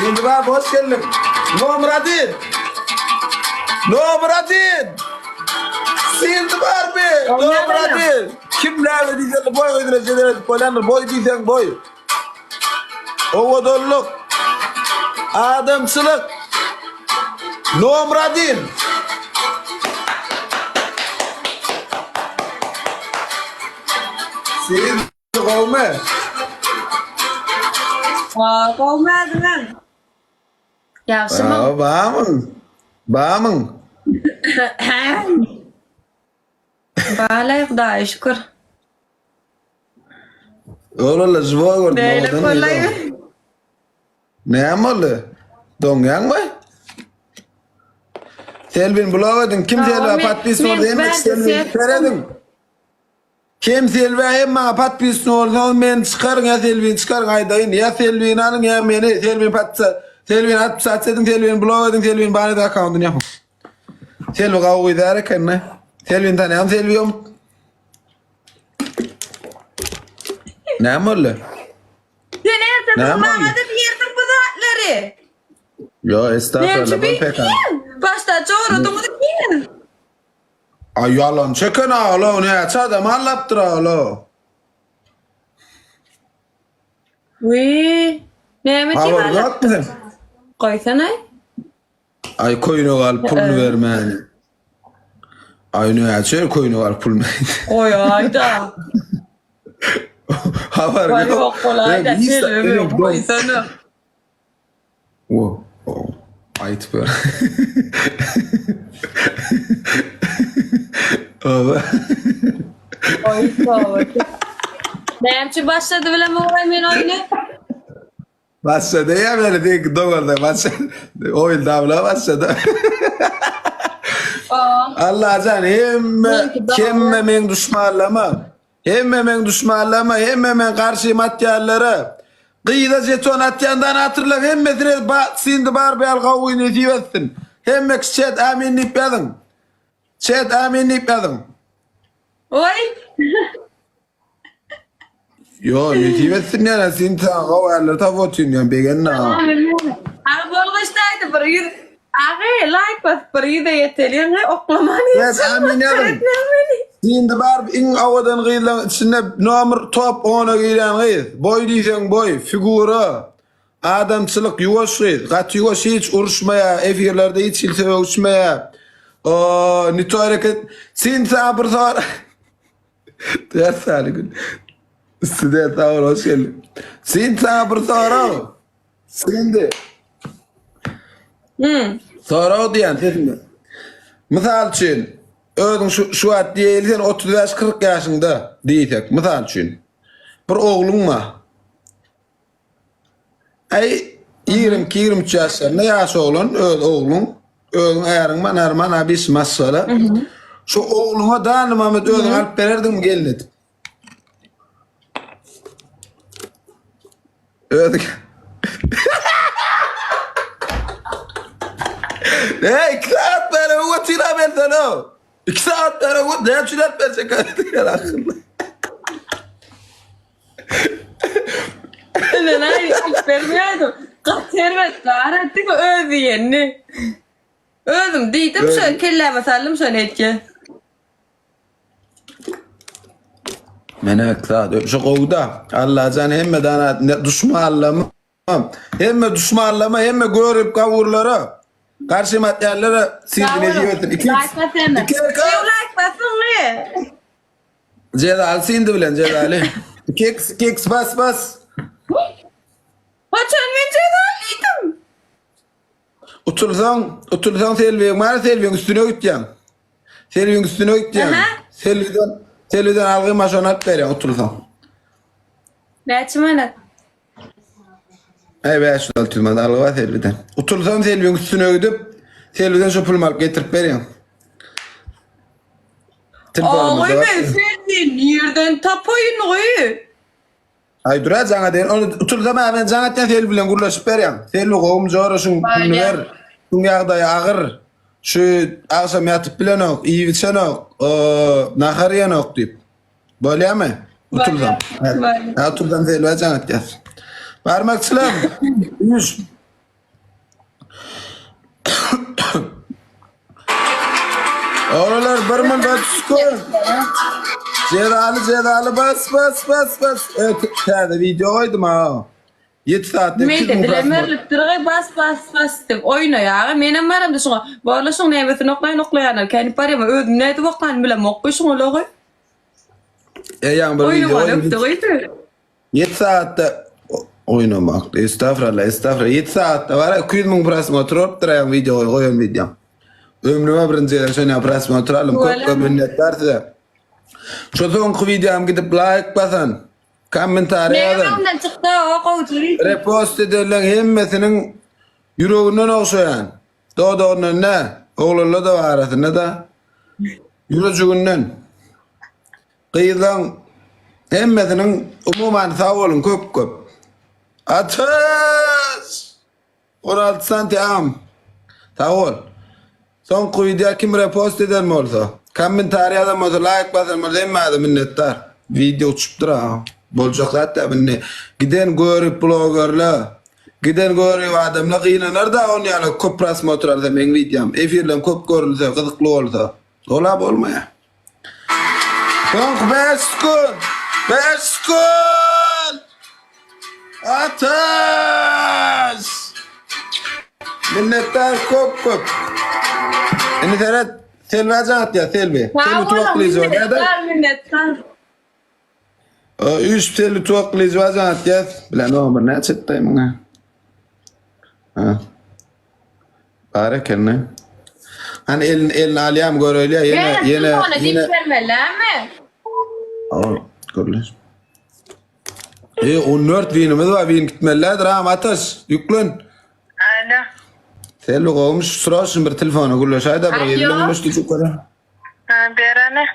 Şimdi bak hoş geldin. No Muradin. No Muradin. Şimdi var mı? No Muradin. Kim ne diyecek? Boy öldürecek. Boy diyecek boy. Ovadolluk. Adamçılık. No Muradin. Senin kovme. Kovmadı lan. Yaxşı mı? Bağımın. Bağlay Xudoya şükür. Oğlum zıva gördüm. Böyle kolay. Ne oldu? Dongan mı? Selvin blogadın. Kim Selva patpis oldu? Hem Selvin veredin. Kim Selva hem bana patpis oldu? Men çıkarın ya Selvin çıkarın aydayın. Ya Selvin alın ya beni. Selvin patsa. Selvin at satsedin. Selvin blogadın. Selvin bana da akauntunu yapın. Selva kavu idare kanne. Selvin tanıyam Selviyom. Ne oldu? Sen ertesi bana da bir yerden bu zaatları. Yo estağfurullah ben pek Başta çoğurdum ki. Ay yalan çekin ağla ne açada mallaptır ağla. Uy. Ne mi Haber diyeyim? yok musun? Koysana. Ay koyunu al pulunu verme yani. Ay ne açıyor koyunu al pulunu. Koy ayda. Haber Koy yok. yok kolay da söylüyorum. Koysana. Wow. Ayıp böyle. Oba. Koy koy. Neyimçi başladı bile mi oynamayın oyunu? Başladı ya böyle değil ki doğru başladı. Oyun davla başladı. Allah can hemme men düşmanlama. Hemme men düşmanlama. Hemme men karşı maddiyallara. Kıyıda jeton atyandan hatırla. Hemme şimdi bar bir alga oyunu ediyorsun. Hemme çet aminlik bedin. Çet aminlik bedin. Oy. Yo ne diyorsun ya sen ta gavarlar ta votun ya begenna. Abi bolgaçtaydı bir yür. Abi like bas bir yür de yeteliyim. Oklamanı Evet amin yadım. Şimdi bar in avadan gıyılan içinde numar top ona gıyılan gıyı. Boy diysen boy, figura, adamçılık yuvaş gıyı. Kat yuvaş hiç uruşmaya, efirlerde hiç ilse uçmaya. Nito hareket. Sen sabır sonra. Ders sağlık. Size tavır hoş geldin. Sen sabır sonra. Şimdi. Sonra o diyen sesinde. Misal için. Özün şu at değilsen 35-40 yaşında diyecek. Misal için. Bir oğlun var. Ay 20-23 yaşlarında yaş oğlun, oğlun. Özün ayarın man arman abis masala. Şu oğluna da Mehmet özün alıp vererdin mi gelin dedim. Özün. Hey 2 saat böyle o tira versen o. 2 saat böyle o ne çilat verecek ya akıllı. Ben ay vermiyordum. Servet garettik öldü yenni. Öldüm deydim şu kelleme saldım şu netke. Menek daha şu kovda Allah can hemme dana düşmanlama hemme düşmanlama hemme görüp kavurlara karşı materyallere sildine diyorsun. Like basın. Like basın mı? Cedal sindi bilen cedali. Keks bas. Haçan ben cedalıydım. Otursan Selvi'nin üstüne gideceksin. Selvi'nin üstüne gideceksin. Selvi'den algı maşonat veriyorsun otursan. Ne çimene? Ay be şu altılmadı algı var Selvi'den. Otursan Selvi'nin üstüne gidip Selvi'den şu pulmark getirip veriyorsun. Ağay ben sendin yerden tapoyun oyu. Ay dura sana deyin. Onu otursan ben sana Selvi'yle gurlaşıp veriyorsun. Selvi kovum zor şun pulunu ver. Şun yağdayı ağır. Şu akşam yatıp bilen ok, iyi biçen ok, nahar yan ok deyip. Böyle mi? Oturdan. Oturdan Selva canat yaz. Parmak sılam. Yüz. Oralar bir mil ötüskün. Cedalı bas. Evet, tade video koydum ha. 7 saatte Men 2 de mil dilemerlik dirge bas dip oyna ya. Menem maram da şoňa. Bala şoň näbeti noklaýan. Kendi parama özüm näde wagtdan bilen mokby şoň logy. Yan bir video Oynamak koydum. öptü. 7 saatte oynamak. Estağfurullah. 7 saatte var. 200 mil prosmotr olup durayan video koyan videom. Ömrüme birinci yer şöyle prosmotr alım. Köp minnettar size. Şu soňky videom gidip like basan. Komentar yazın. Menemden çykdy o gowtly. Repost edilen hemmesinin yüreğinden okşayan. Doğduğundan ne? Oğlunla da var arasında da. Yüreğinden. Kıyılan hemmesinin umuman sağ olun köp. Atış! 16 santim. Sağ ol. Son videoya kim repost eder mi olsa? Komentar yazın olsa, like basın olsa emmedi minnettar. Video uçup dura. Bolcak zaten beni. Giden görüp blogerler. Giden görüp adamla kıyınanlar da onu yani köp prosmotrar da ben videom. Efirlem köp görülse, kızıklı olsa. Dolap olmaya. Son 5 gün. 5 gün. Ateş! Minnettar köp. Eni seyret. Selvi acat ya Selvi. Selvi tuvaklıyız o kadar. Minnettar. 3 Selvi tuvaklıyız o acat ya. Bilen o bir ne çıktı mı? Ha. Bari kendine. Hani elini aliyam göröyle ya yine. Vermeler mi? Aa, görülür. 14 vinimiz var. Vin gitmelidir ha Ateş. Yüklen. Alo. Selvi kovmuş sırasın bir telefonu gülüyor. Şayda bir Alo. yılınmış düşük kadar. Berane.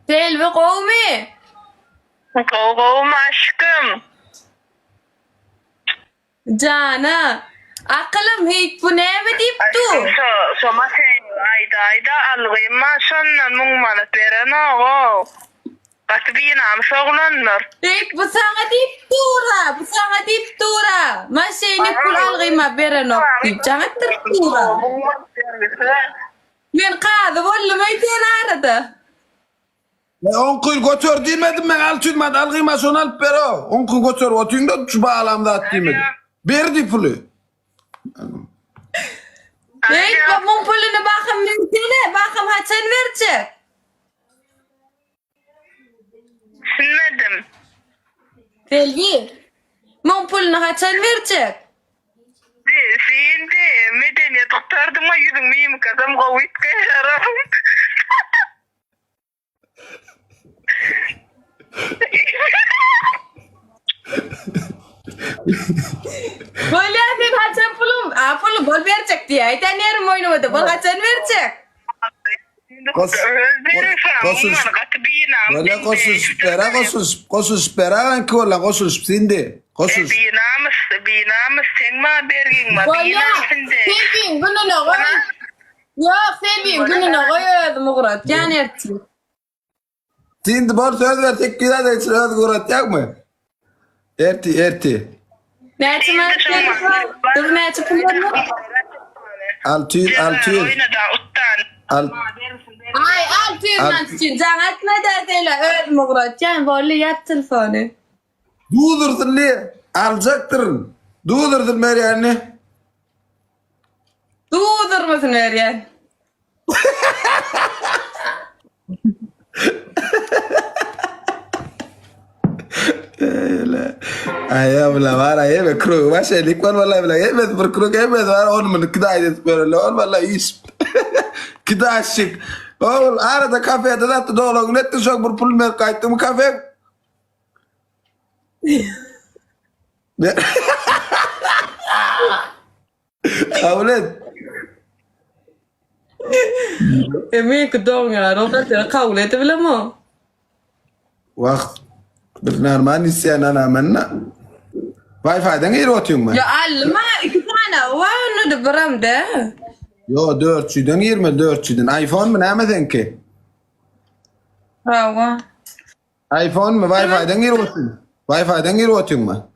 Selvi qowmy. Kovum aşkım. Cana. Aklım hiç bu näme dipdi? Soma sen ayda algıyma sonnan mungmanat berane o. Katbinam şoğlanlar. Hiç bu sana dip dura. Maşeni pul algyma berenok dip. Cana dura. Men qadı bolmaýan arada. 10 kıl götür demedim ben 600 mat algıyma son alıp ver o. 10 kıl götür otuyunda şu bağlamda at demedim. Berdi pulu. Hiç bu pulunu bakım mümkün. Bakım haçan verecek. Sinmedim. Selvi. Mon pulunu haçan verecek. Şimdi medeniyet tutardıma yüzüm miyim kazam kavit kayarım. Böyle bir haçan pulum. Pulu bol verecek diye. Ayten yerim oynamadı. Bol haçan verecek. Böyle koşul spera ki valla koşul şimdi. Koşul. Binamız sen ma bergin ma Böyle binamsın de. Selvi'nin gününü koy. Yok Selvi'nin gününü koyuyordum Murat. Can erti. Şimdi bol söz ver tek güzel de söz kuratacak mı? Erti. Näçe Selvi? Dur näçe pulunu? 600. Oynadı uttan. Ay 600'dan için can etme de söyle öyle Murat. Can böyle yat telefonu. Durdurdun ne? Alacaktırın. Durdurdun Meryem'i. Durdurmasın Meryem. Ay abla var ay be kruk başa likman vallahi bile yemez bir kruk yemez var onun kıdayet böyle on vallahi iş kıdaşık oğul arada kafede da dolu netti çok bir pul mer kayttım kafe Avlet Emin kedong ya, Robert ya kau lete bilamo. Vakt Bernarman isyan ana manna Wi-Fi'den geri otuyorum ben. Ya alma 2 tane var da buramda. Yo 400'den 24'den iPhone mu ne mesela ki? Ha. iPhone mu Wi-Fi'den geri otuyorum. Wi-Fi'den geri otuyorum ben.